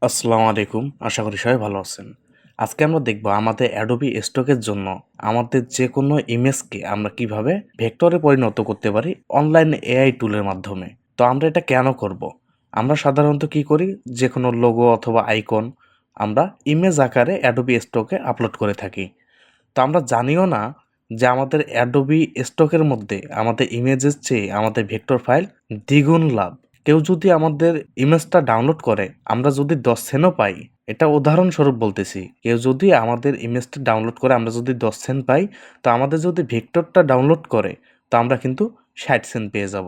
আসসালামু আলাইকুম। আশা করি সবাই ভালো আছেন। আজকে আমরা দেখব আমাদের অ্যাডোবি স্টকের জন্য আমাদের যেকোনো ইমেজকে আমরা কিভাবে ভেক্টরে পরিণত করতে পারি অনলাইন এআই টুলের মাধ্যমে। তো আমরা এটা কেন করব? আমরা সাধারণত কি করি? যেকোনো লোগো অথবা আইকন আমরা ইমেজ আকারে অ্যাডোবি স্টকে আপলোড করে থাকি। তো আমরা জানিও না যে আমাদের অ্যাডোবি স্টকের মধ্যে আমাদের ইমেজের চেয়ে আমাদের ভেক্টর ফাইল দ্বিগুণ লাভ। কেউ যদি আমাদের ইমেজটা ডাউনলোড করে আমরা যদি 10 সেন্টও পাই, এটা উদাহরণস্বরূপ বলতেছি, কেউ যদি আমাদের ইমেজটা ডাউনলোড করে আমরা যদি 10 সেন্ট পাই, তো আমাদের যদি ভেক্টরটা ডাউনলোড করে তো আমরা কিন্তু 60 সেন্ট পেয়ে যাব।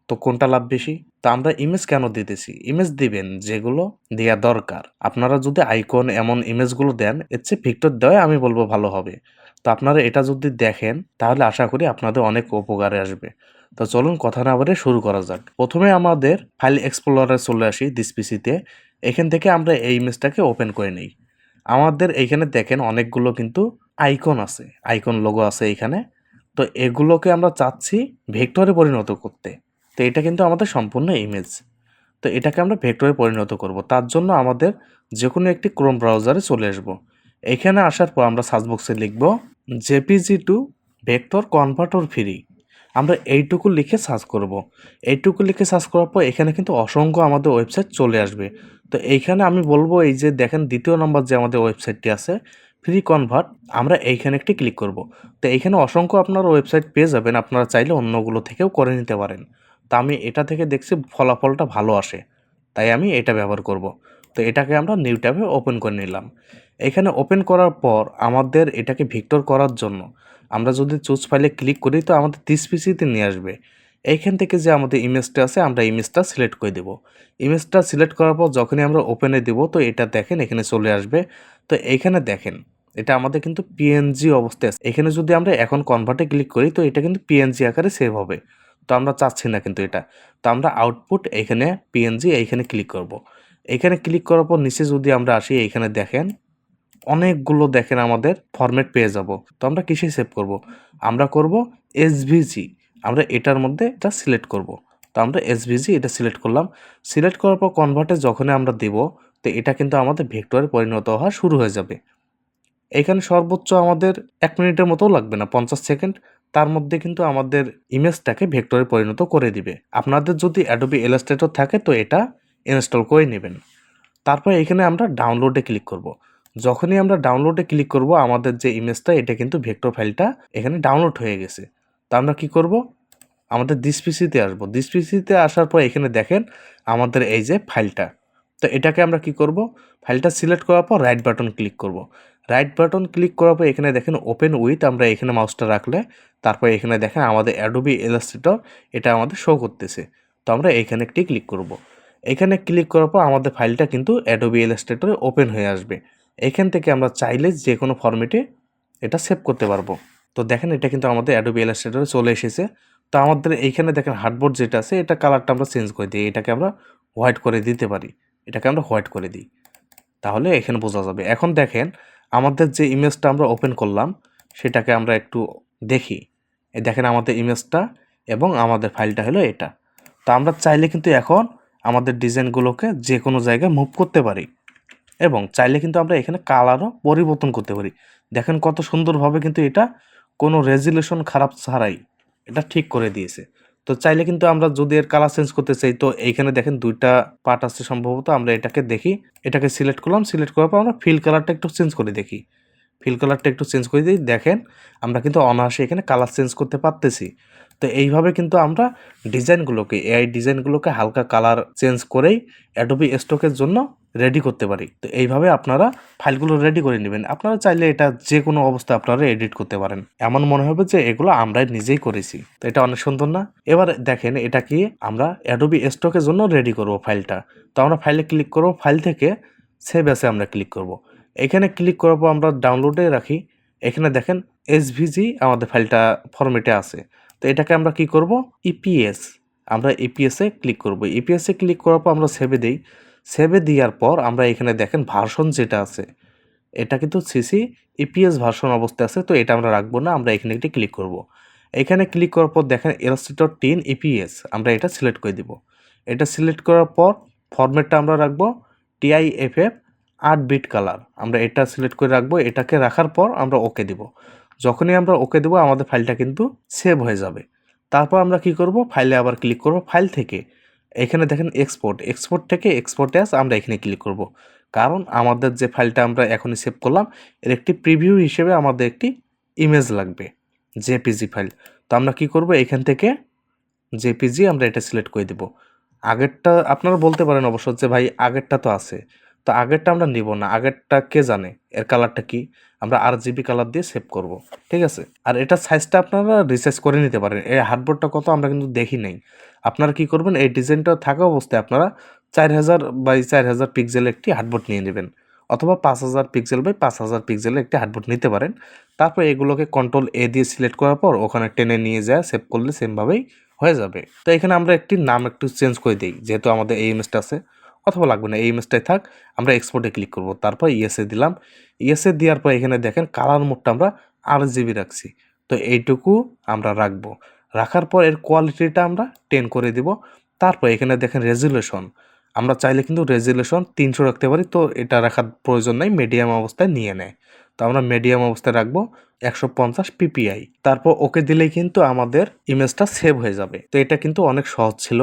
তো কোনটা লাভ বেশি? তো আমরা ইমেজ কেন দিতেছি? ইমেজ দিবেন যেগুলো দেয়া দরকার। আপনারা যদি আইকন এমন ইমেজগুলো দেন এর চেয়ে ভেক্টর দেওয়াই আমি বলবো ভালো হবে। তো আপনারা এটা যদি দেখেন তাহলে আশা করি আপনাদের অনেক উপকারে আসবে। তো চলুন কথা না বলে শুরু করা যাক। প্রথমে আমাদের ফাইল এক্সপ্লোরারে চলে আসি দিস পিসিতে। এখান থেকে আমরা এই ইমেজটাকে ওপেন করে নিই। আমাদের এইখানে দেখেন অনেকগুলো কিন্তু আইকন আছে, আইকন লোগো আছে এইখানে। তো এগুলোকে আমরা চাচ্ছি ভেক্টরে পরিণত করতে। তো এটা কিন্তু আমাদের সম্পূর্ণ ইমেজ। তো এটাকে আমরা ভেক্টরে পরিণত করব। তার জন্য আমাদের যেকোনো একটি ক্রোম ব্রাউজারে চলে আসব। এখানে আসার পর আমরা সার্চ বক্সে লিখব JPG two vector converter free. আমরা এইটুকু লিখে সার্চ করব। এইটুকু লিখে সার্চ করার পর এখানে কিন্তু অসংখ্য আমাদের ওয়েবসাইট চলে আসবে। তো এইখানে আমি বলবো এই যে দেখেন দ্বিতীয় নম্বর যে আমাদের ওয়েবসাইটটি আছে ফ্রি কনভার্ট, আমরা এইখানে একটি ক্লিক করব। তো এইখানে অসংখ্য আপনারা ওয়েবসাইট পেয়ে যাবেন, আপনারা চাইলে অন্যগুলো থেকেও করে নিতে পারেন। তো আমি এটা থেকে দেখছি ফলাফলটা ভালো আসে, তাই আমি এটা ব্যবহার করব। তো এটাকে আমরা নিউ ট্যাবে ওপেন করে নিলাম। এখানে ওপেন করার পর আমাদের এটাকে ভিক্টর করার জন্য আমরা যদি চুজ ফাইলে ক্লিক করি তো আমাদের 30 পিসিতে নিয়ে আসবে। এইখান থেকে যে আমাদের ইমেজটা আছে আমরা ইমেজটা সিলেক্ট করে দেব। ইমেজটা সিলেক্ট করার পর যখনই আমরা ওপেনে দেব তো এটা দেখেন এখানে চলে আসবে। তো এইখানে দেখেন এটা আমাদের কিন্তু পিএনজি অবস্থায় আছে। এখানে যদি আমরা এখন কনভার্টে ক্লিক করি তো এটা কিন্তু পিএনজি আকারে সেভ হবে। তো আমরা চাচ্ছি না কিন্তু এটা। তো আমরা আউটপুট এখানে পিএনজি এইখানে ক্লিক করব। এখানে ক্লিক করার পর নিচে যদি আমরা আসি এইখানে দেখেন অনেকগুলো দেখেন আমাদের ফরম্যাট পেয়ে যাব। তো আমরা কিসে সেভ করব? আমরা করব এসভিজি। আমরা এটার মধ্যে এটা সিলেক্ট করব। তো আমরা এসভিজি এটা সিলেক্ট করলাম। সিলেক্ট করার পর কনভার্টে যখনই আমরা দেব তো এটা কিন্তু আমাদের ভেক্টরে পরিণত হওয়া শুরু হয়ে যাবে। এখানে সর্বোচ্চ আমাদের 1 মিনিটের মতোও লাগবে না, 50 সেকেন্ড। তার মধ্যে কিন্তু আমাদের ইমেজটাকে ভেক্টরে পরিণত করে দিবে। আপনাদের যদি অ্যাডোবি ইলাস্ট্রেটর থাকে তো এটা ইনস্টল করে নেবেন। তারপর এখানে আমরা ডাউনলোডে ক্লিক করব। যখনই আমরা ডাউনলোডে ক্লিক করব আমাদের যে ইমেজটা এটা কিন্তু ভেক্টর ফাইলটা এখানে ডাউনলোড হয়ে গেছে। তো আমরা কি করব? আমাদের দিস পিসিতে আসবো। দিস পিসিতে আসার পর এখানে দেখেন আমাদের এই যে ফাইলটা। তো এটাকে আমরা কি করব? ফাইলটা সিলেক্ট করার পর রাইট বাটন ক্লিক করব। রাইট বাটন ক্লিক করার পর এখানে দেখেন ওপেন উইথ, আমরা এখানে মাউসটা রাখলে তারপর এখানে দেখেন আমাদের অ্যাডোবি ইলাস্ট্রেটর এটা আমাদের শো করতেছে। তো আমরা এখানে একটি ক্লিক করব। এখানে ক্লিক করার পর আমাদের ফাইলটা কিন্তু অ্যাডোবি ইলাস্ট্রেটরে ওপেন হয়ে আসবে। এখান থেকে আমরা চাইলে যে কোনো ফরম্যাটে এটা সেভ করতে পারবো। তো দেখেন এটা কিন্তু আমাদের অ্যাডোবি ইলাস্ট্রেটরে চলে এসেছে। তো আমাদের এইখানে দেখেন হার্ডবোর্ড যেটা আছে এটা কালারটা আমরা চেঞ্জ করে দিই। এটাকে আমরা হোয়াইট করে দিতে পারি। এটাকে আমরা হোয়াইট করে দিই। তাহলে এখানে বোঝা যাবে। এখন দেখেন আমাদের যে ইমেজটা আমরা ওপেন করলাম সেটাকে আমরা একটু দেখি। এই দেখেন আমাদের ইমেজটা এবং আমাদের ফাইলটা হলো এটা। তো আমরা চাইলে কিন্তু এখন আমাদের ডিজাইনগুলোকে যে কোনো জায়গায় মুভ করতে পারি এবং চাইলে কিন্তু আমরা এখানে কালারও পরিবর্তন করতে পারি। দেখেন কত সুন্দরভাবে কিন্তু এটা কোনো রেজুলেশন খারাপ ছাড়াই এটা ঠিক করে দিয়েছে। তো চাইলে কিন্তু আমরা যদি এর কালার চেঞ্জ করতে চাই তো এইখানে দেখেন ২ টা পার্ট আছে সম্ভবত। আমরা এটাকে দেখি, এটাকে সিলেক্ট করলাম। সিলেক্ট করার পর আমরা ফিল কালারটা একটু চেঞ্জ করে দেখি। ফিল কালারটা একটু চেঞ্জ করে দিই। দেখেন আমরা কিন্তু অনায়াসে এখানে কালার চেঞ্জ করতে পারতেছি। তো এইভাবে কিন্তু আমরা ডিজাইনগুলোকে এআই ডিজাইনগুলোকে হালকা কালার চেঞ্জ করেই অ্যাডোবি স্টকের জন্য রেডি করতে পারি। তো এইভাবে আপনারা ফাইলগুলো রেডি করে নেবেন। আপনারা চাইলে এটা যে কোনো অবস্থায় আপনারা এডিট করতে পারেন। এমন মনে হবে যে এগুলো আমরাই নিজেই করেছি। তো এটা অনেক সুন্দর না? এবার দেখেন এটা কি আমরা অ্যাডোবি স্টকের জন্য রেডি করব ফাইলটা। তো আমরা ফাইলে ক্লিক করব, ফাইল থেকে সেভ অ্যাসে আমরা ক্লিক করব। এখানে ক্লিক করার পর আমরা ডাউনলোডে রাখি। এখানে দেখেন এসভিজি আমাদের ফাইলটা ফরম্যাটে আছে। তো এটাকে আমরা কি করব? ইপিএস, আমরা ইপিএসে ক্লিক করব। ইপিএসে ক্লিক করার পর আমরা সেভে দেই। সেভে দেওয়ার পর আমরা এখানে দেখেন ভার্সন যেটা আছে এটা কিন্তু সিসি ইপিএস ভার্সন অবস্থায় আছে। তো এটা আমরা রাখবো না, আমরা এখানে একটি ক্লিক করব। এখানে ক্লিক করার পর দেখেন ইলাস্ট্রেটর 10 ইপিএস আমরা এটা সিলেক্ট করে দিব। এটা সিলেক্ট করার পর ফরম্যাটটা আমরা রাখবো TIFF 8 বিট কালার, আমরা এটা সিলেক্ট করে রাখবো। এটাকে রাখার পর আমরা ওকে দিব। যখনই আমরা ওকে দেবো আমাদের ফাইলটা কিন্তু সেভ হয়ে যাবে। তারপর আমরা কি করব, ফাইলে আবার ক্লিক করব। ফাইল থেকে এখানে দেখেন এক্সপোর্ট থেকে এক্সপোর্ট অ্যাজ আমরা এখানে ক্লিক করব। কারণ আমাদের যে ফাইলটা আমরা এখনই সেভ করলাম এর একটি প্রিভিউ হিসেবে আমাদের একটি ইমেজ লাগবে, জেপিজি ফাইল। তো আমরা কি করব, এখান থেকে জেপিজি আমরা এটা সিলেক্ট করে দেব। আগেরটা আপনারা বলতে পারেন অবশ্য যে ভাই আগেরটা তো আছে, তো আগেরটা আমরা নিব না। আগেরটা কে জানে এর কালারটা কি, আমরা RGB কালার দিয়ে সেভ করব, ঠিক আছে। আর এটা সাইজটা আপনারা রিসাইজ করে নিতে পারেন। এই হার্ডবোর্ডটা কত আমরা কিন্তু দেখি নাই। আপনারা কি করবেন, এই ডিজাইনটা থাকা অবস্থায় আপনারা 4000 বাই 4000 পিক্সেলের একটি হার্ডবোর্ড নিয়ে নেবেন, অথবা 5000 পিক্সেল বাই 5000 পিক্সেলের একটি হার্ডবোর্ড নিতে পারেন। তারপর এগুলোকে Ctrl+A দিয়ে সিলেক্ট করার পর ওখানে টেনে নিয়ে যায় সেভ করলে সেমভাবেই হয়ে যাবে। তো এখানে আমরা একটি নাম একটু চেঞ্জ করে দিই, যেহেতু আমাদের এই ইমেজটা আছে, অথবা লাগবে না, এই ইমেজটাই থাক। আমরা এক্সপোর্টে ক্লিক করব, তারপর ইয়েসে দিলাম। ইয়েসে দেওয়ার পর এখানে দেখেন কালার মোডটা আমরা RGB রাখছি, তো এইটুকু আমরা রাখবো। রাখার পর এর কোয়ালিটিটা আমরা 10 করে দিব। তারপর এখানে দেখেন রেজুলেশন, আমরা চাইলে কিন্তু রেজুলেশন 300 রাখতে পারি, তো এটা রাখার প্রয়োজন নাই, মিডিয়াম অবস্থায় নিয়ে নেয়। তো আমরা মিডিয়াম অবস্থায় রাখবো 150 PPI। তারপর ওকে দিলেই কিন্তু আমাদের ইমেজটা সেভ হয়ে যাবে। তো এটা কিন্তু অনেক সহজ ছিল।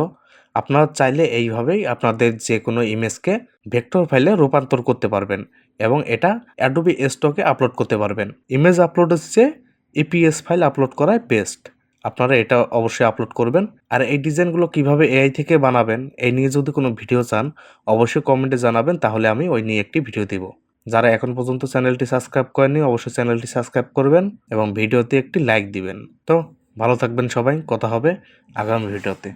আপনারা চাইলে এইভাবেই আপনাদের যে কোনো ইমেজকে ভেক্টর ফাইলে রূপান্তর করতে পারবেন এবং এটা অ্যাডোবি স্টকে আপলোড করতে পারবেন। ইমেজ আপলোডের চেয়ে EPS ফাইল আপলোড করাই বেস্ট। আপনারা এটা অবশ্যই আপলোড করবেন। আর এই ডিজাইনগুলো কিভাবে AI থেকে বানাবেন এই নিয়ে যদি কোনো ভিডিও চান অবশ্যই কমেন্টে জানাবেন, তাহলে আমি ওই নিয়ে একটি ভিডিও দিব। যারা এখন পর্যন্ত চ্যানেলটি সাবস্ক্রাইব করেননি অবশ্যই চ্যানেলটি সাবস্ক্রাইব করবেন এবং ভিডিওতে একটি লাইক দিবেন। তো ভালো থাকবেন সবাই, কথা হবে আগামী ভিডিওতে।